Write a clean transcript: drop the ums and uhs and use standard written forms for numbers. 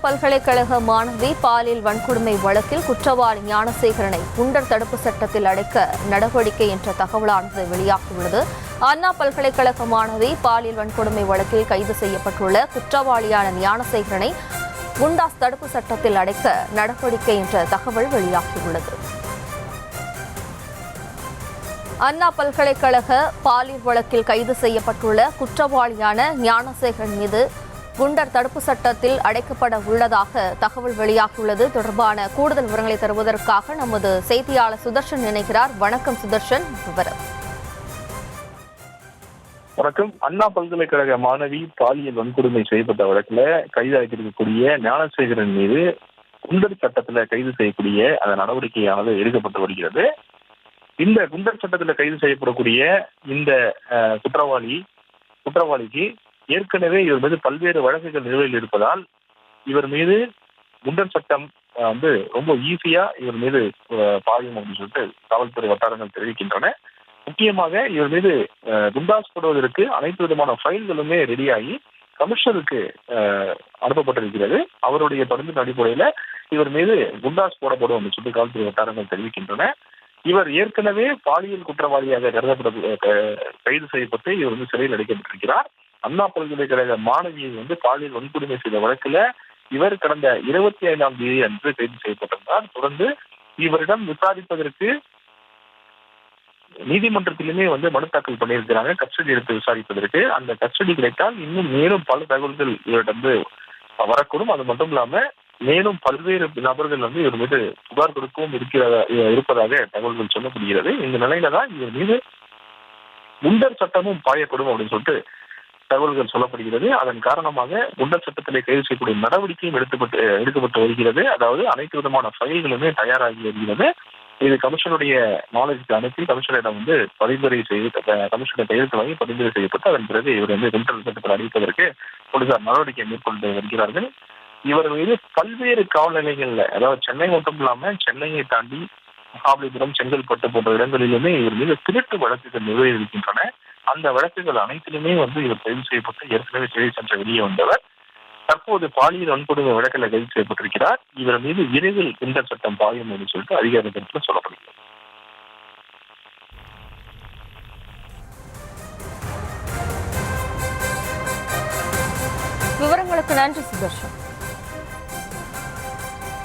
பல்கலைக்கழக மாணவி பாலியல் வன்கொடுமை வழக்கில் குற்றவாளி ஞானசேகரனை குண்டர் தடுப்பு சட்டத்தில் அடைக்க நடவடிக்கை என்ற தகவலானது வெளியாகியுள்ளது. அண்ணா பல்கலைக்கழக மாணவி பாலியல் வன்கொடுமை வழக்கில் கைது செய்யப்பட்டுள்ள குற்றவாளியான ஞானசேகரனை குண்டாஸ் தடுப்பு சட்டத்தில் அடைக்க நடவடிக்கை என்ற தகவல் வெளியாகியுள்ளது. அண்ணா பல்கலைக்கழக பாலியல் வழக்கில் கைது செய்யப்பட்டுள்ள குற்றவாளியான ஞானசேகரன் மீது குண்டர் தடுப்பு சட்டத்தில் அடைக்கப்பட உள்ளதாக தகவல் வெளியாகியுள்ளது. தொடர்பான கூடுதல் விவரங்களை தருவதற்காக நமது செய்தியாளர் சுதர்ஷன் இணைகிறார். வணக்கம் சுதர்ஷன், விவரம். வணக்கம். அண்ணா பல்கலைக்கழக மாணவி பாலியல் வன்கொடுமை செய்யப்பட்ட வழக்குல கைதாகியிருக்கக்கூடிய ஞானசேகரன் மீது குண்டர் சட்டத்துல கைது செய்யக்கூடிய அந்த நடவடிக்கையானது எடுக்கப்பட்டு வருகிறது. இந்த குண்டர் சட்டத்துல கைது செய்யப்படக்கூடிய இந்த குற்றவாளிக்கு ஏற்கனவே இவர் மீது பல்வேறு வழக்குகள் நிலுவையில் இருப்பதால் இவர் மீது குண்டர் சட்டம் ரொம்ப ஈஸியா இவர் மீது பாயும் அப்படின்னு சொல்லிட்டு காவல்துறை வட்டாரங்கள் தெரிவிக்கின்றன. முக்கியமாக இவர் மீது குண்டாஸ் போடுவதற்கு அனைத்து விதமான ஃபைல்களுமே ரெடியாகி கமிஷனருக்கு அனுப்பப்பட்டிருக்கிறது. அவருடைய தொடர்பின் அடிப்படையில இவர் மீது குண்டாஸ் போடப்படும் அப்படின்னு சொல்லிட்டு காவல்துறை வட்டாரங்கள் தெரிவிக்கின்றன. இவர் ஏற்கனவே பாலியல் குற்றவாளியாக கைது செய்யப்பட்டு இவர் சிறையில் அடைக்கப்பட்டிருக்கிறார். அண்ணா பல்கலைக்கழக மாணவியை பாலியல் வன்கொடுமை செய்த வழக்குல இவர் கடந்த 25ஆம் தேதி அன்று கைது செய்யப்பட்டிருந்தார். தொடர்ந்து இவரிடம் விசாரிப்பதற்கு நீதிமன்றத்திலுமே மனு தாக்கல் பண்ணியிருக்கிறாங்க, கஸ்டடி எடுத்து விசாரிப்பதற்கு. அந்த கஸ்டடி கிடைத்தால் இன்னும் மேலும் பல தகவல்கள் இவரிடம் வரக்கூடும். அது மட்டும் இல்லாம மேலும் பல்வேறு நபர்கள் இவர் மீது புகார் கொடுக்கவும் இருப்பதாக தகவல்கள் சொல்லப்படுகிறது. இந்த நிலையில தான் இவர் மீது குண்டர் சட்டமும் பாயப்படும் அப்படின்னு சொல்லிட்டு தகவல்கள் சொல்லப்படுகிறது. அதன் காரணமாக குண்டர் சட்டத்திலே கைது செய்யக்கூடிய நடவடிக்கையும் எடுக்கப்பட்டு வருகிறது. அதாவது அனைத்து விதமான ஃபைல்களுமே தயாராகி வருகிறது. இது கமிஷனுடைய நாலேஜுக்கு அனுப்பி கமிஷனிடம் பரிந்துரை செய்து கமிஷனுடைய கையெழுத்து வாங்கி பரிந்துரை செய்யப்பட்டு அதன் பிறகு இவர் குண்டர் சட்டத்தில் அடைப்பதற்கு போலீசார் நடவடிக்கை மேற்கொண்டு வருகிறார்கள். இவர் மீது பல்வேறு காவல் நிலையங்கள்ல, அதாவது சென்னை மட்டும் இல்லாம சென்னையை தாண்டி மகாபலிபுரம், செங்கல்பட்டு போன்ற இடங்களிலுமே இவர் மீது திருட்டு வழக்குகள் நிலுவையில் இருக்கின்றன. அந்த வழக்குகள் அனைத்திலுமே இவர் கைது செய்யப்பட்டு ஏற்கனவே சிறை சென்று வெளியே வந்தவர். தற்போது பாலியல் வன்கொடுமை வழக்கில் கைது செய்யப்பட்டிருக்கிறார். இவர் மீது விரைவில் குண்டர் சட்டம் பாயும் என்று சொல்லிட்டு அதிகாரி தரப்பில் சொல்லப்படுகிறது. விவரங்களுக்கு நன்றி சுதர்ஷன்.